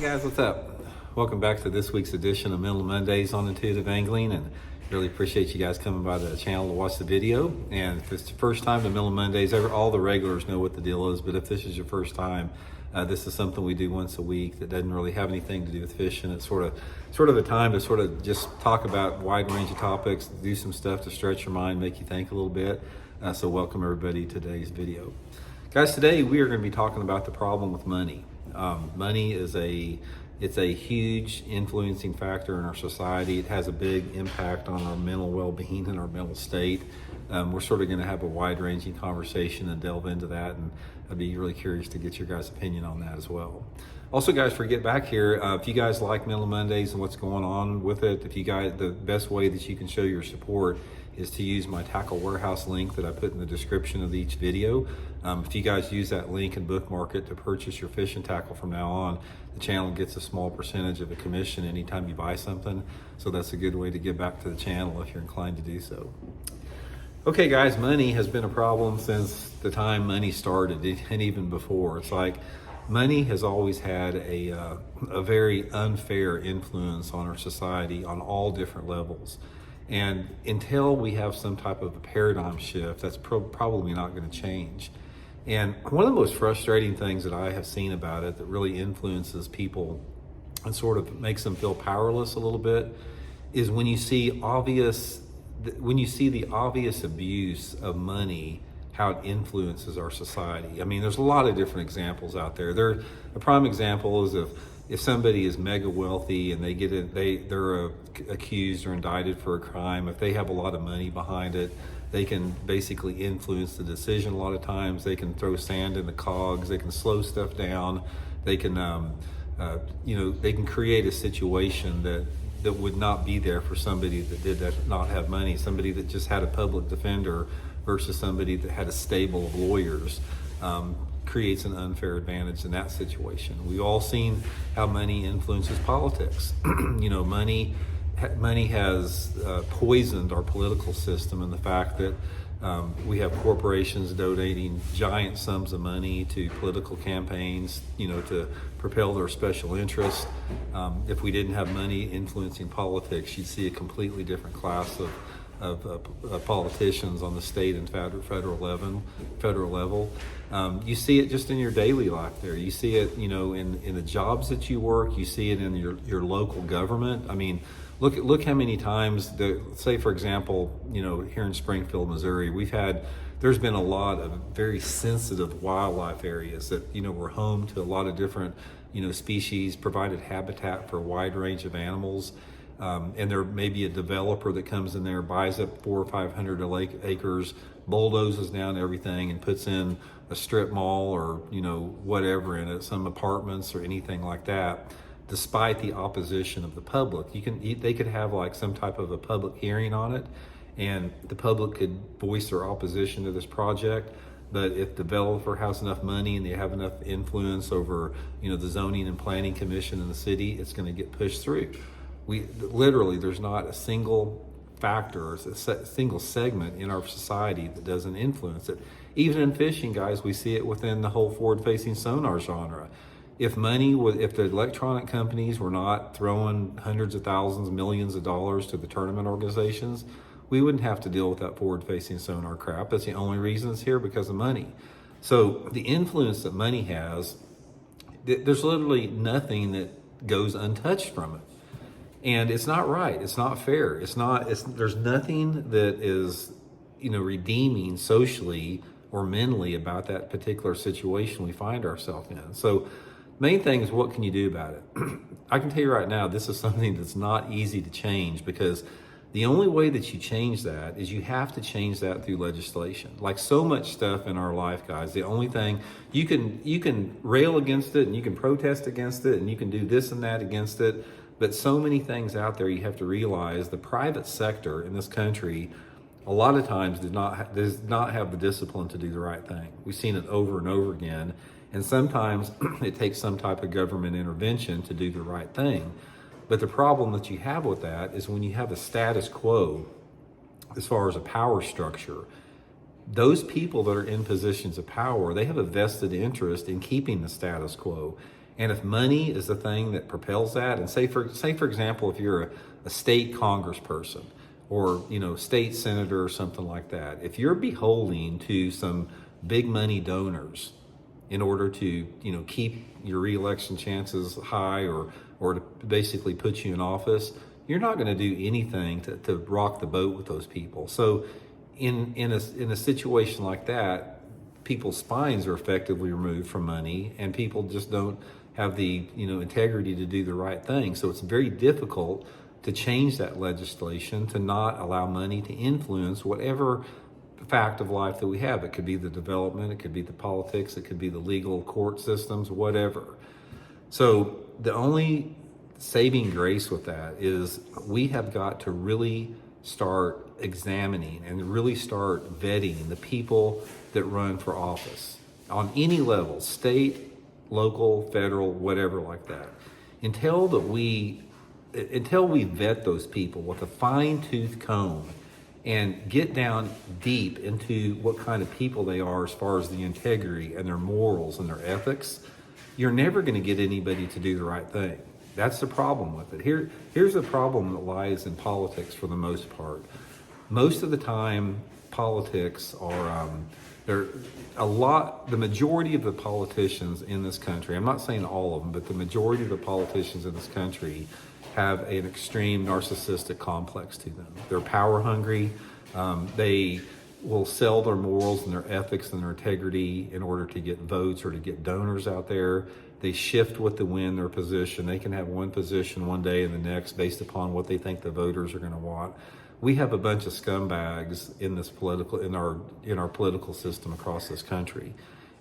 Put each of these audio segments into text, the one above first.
Guys, what's up? Welcome back to this week's edition of Mental Mondays on Intuitive Angling, and really appreciate you guys coming by the channel to watch the video. And if it's the first time to Mental Mondays, all the regulars know what the deal is, but if this is your first time, this is something we do once a week that doesn't really have anything to do with fishing. It's sort of a time to sort of just talk about a wide range of topics, do some stuff to stretch your mind, make you think a little bit. So welcome everybody to today's video. Guys, today we are going to be talking about the problem with money. Money is it's a huge influencing factor in our society. It has a big impact on our mental well-being and our mental state. We're sort of going to have a wide-ranging conversation and delve into that, and I'd be really curious to get your guys' opinion on that as well. Also, guys, for get back here, if you guys like Mental Mondays and what's going on with it, the best way that you can show your support is to use my Tackle Warehouse link that I put in the description of each video. If you guys use that link and bookmark it to purchase your fishing tackle from now on, the channel gets a small percentage of a commission anytime you buy something. So that's a good way to give back to the channel if you're inclined to do so. Okay, guys, money has been a problem since the time money started, and even before. It's like money has always had a very unfair influence on our society on all different levels. And until we have some type of a paradigm shift, that's probably not going to change. And one of the most frustrating things that I have seen about it that really influences people and sort of makes them feel powerless a little bit is when you see the obvious abuse of money, how it influences our society. I mean, there's a lot of different examples out there. A prime example is if somebody is mega wealthy and they're accused or indicted for a crime, if they have a lot of money behind it, they can basically influence the decision a lot of times. They can throw sand in the cogs, they can slow stuff down, they can they can create a situation that would not be there for somebody that not have money, somebody that just had a public defender versus somebody that had a stable of lawyers. Creates an unfair advantage in that situation. We've all seen how money influences politics. Money has poisoned our political system, and the fact that we have corporations donating giant sums of money to political campaigns, to propel their special interests. If we didn't have money influencing politics, you'd see a completely different class of politicians on the state and federal level. You see it just in your daily life there. You see it, in the jobs that you work. You see it in your local government. I mean, look how many times, say for example, here in Springfield, Missouri, there's been a lot of very sensitive wildlife areas that, were home to a lot of different, species, provided habitat for a wide range of animals. And there may be a developer that comes in there, buys up 400 or 500 acres, bulldozes down everything and puts in a strip mall or, whatever in it, some apartments or anything like that, despite the opposition of the public. They could have like some type of a public hearing on it, and the public could voice their opposition to this project. But if the developer has enough money and they have enough influence over, the zoning and planning commission in the city, it's going to get pushed through. There's not a single factor or a single segment in our society that doesn't influence it. Even in fishing, guys, we see it within the whole forward-facing sonar genre. If the electronic companies were not throwing hundreds of thousands, millions of dollars to the tournament organizations, we wouldn't have to deal with that forward-facing sonar crap. That's the only reason it's here, because of money. So the influence that money has, there's literally nothing that goes untouched from it. And it's not right. It's not fair. There's nothing that is, redeeming socially or mentally about that particular situation we find ourselves in. So main thing is, what can you do about it? I can tell you right now, this is something that's not easy to change, because the only way that you change that is you have to change that through legislation. Like so much stuff in our life, guys, the only thing, you can rail against it and you can protest against it and you can do this and that against it. But so many things out there, you have to realize the private sector in this country a lot of times does not have the discipline to do the right thing. We've seen it over and over again. And sometimes it takes some type of government intervention to do the right thing. But the problem that you have with that is when you have a status quo, as far as a power structure, those people that are in positions of power, they have a vested interest in keeping the status quo. And if money is the thing that propels that, and say for example, if you're a state congressperson or state senator or something like that, if you're beholden to some big money donors in order to keep your reelection chances high or to basically put you in office, you're not going to do anything to rock the boat with those people. So in a situation like that, people's spines are effectively removed from money, and people just don't have the integrity to do the right thing. So it's very difficult to change that legislation to not allow money to influence whatever fact of life that we have. It could be the development, it could be the politics, it could be the legal court systems, whatever. So the only saving grace with that is we have got to really start examining and really start vetting the people that run for office on any level, state, local, federal, whatever like that. Until we vet those people with a fine-tooth comb and get down deep into what kind of people they are as far as the integrity and their morals and their ethics, you're never going to get anybody to do the right thing. That's the problem with it. Here's the problem that lies in politics for the most part. Most of the time, politics are the majority of the politicians in this country, I'm not saying all of them, but the majority of the politicians in this country have an extreme narcissistic complex to them. They're power hungry. They will sell their morals and their ethics and their integrity in order to get votes or to get donors out there. They shift with the wind their position. They can have one position one day and the next based upon what they think the voters are going to want. We have a bunch of scumbags in our political system across this country.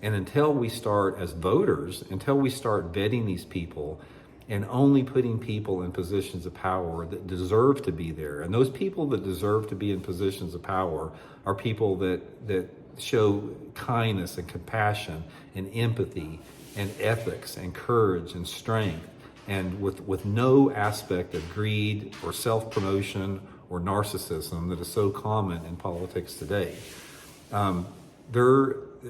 And until we start as voters, until we start vetting these people and only putting people in positions of power that deserve to be there, and those people that deserve to be in positions of power are people that show kindness and compassion and empathy and ethics and courage and strength, and with no aspect of greed or self-promotion or narcissism that is so common in politics today.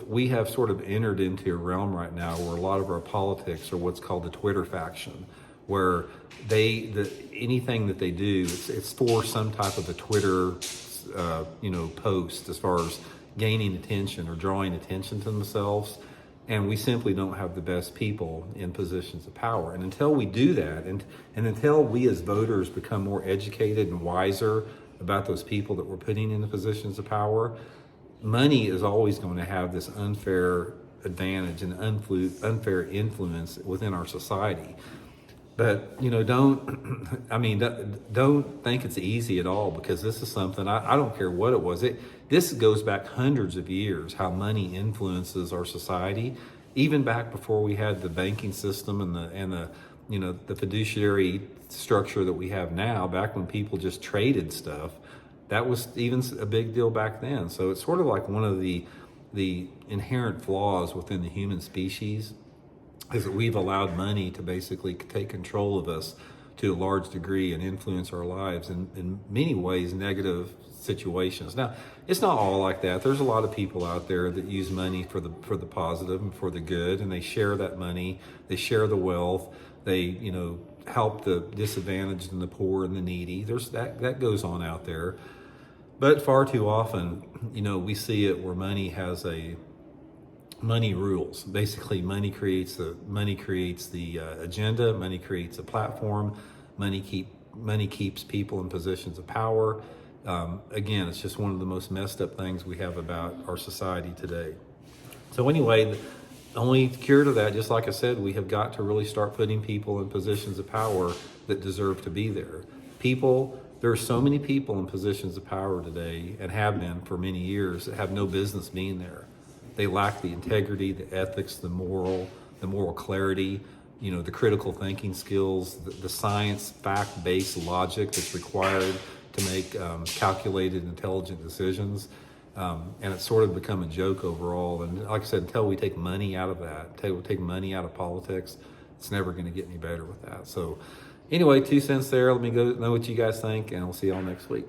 We have sort of entered into a realm right now where a lot of our politics are what's called the Twitter faction, where anything that they do, it's for some type of a Twitter post as far as gaining attention or drawing attention to themselves. And we simply don't have the best people in positions of power. And until we do that, and until we as voters become more educated and wiser about those people that we're putting in the positions of power, money is always going to have this unfair advantage and unfair influence within our society. But don't think it's easy at all, because this is something I don't care what it was. This goes back hundreds of years, how money influences our society, even back before we had the banking system and the fiduciary structure that we have now. Back when people just traded stuff, that was even a big deal back then. So it's sort of like one of the inherent flaws within the human species is that we've allowed money to basically take control of us to a large degree and influence our lives in many ways negative situations. Now, it's not all like that. There's a lot of people out there that use money for the positive and for the good, and they share that money, they share the wealth, they help the disadvantaged and the poor and the needy. There's that goes on out there. But far too often, we see it where money rules. Basically, money creates the agenda. Money creates a platform. Money keeps people in positions of power. Again, it's just one of the most messed up things we have about our society today. So anyway, the only cure to that, just like I said, we have got to really start putting people in positions of power that deserve to be there. There are so many people in positions of power today, and have been for many years, that have no business being there. They lack the integrity, the ethics, the moral clarity, the critical thinking skills, the science, fact-based logic that's required to make calculated, intelligent decisions. And it's sort of become a joke overall. And like I said, until we take money out of that, until we take money out of politics, it's never going to get any better with that. So anyway, 2 cents there. Let me go know what you guys think, and we'll see y'all next week.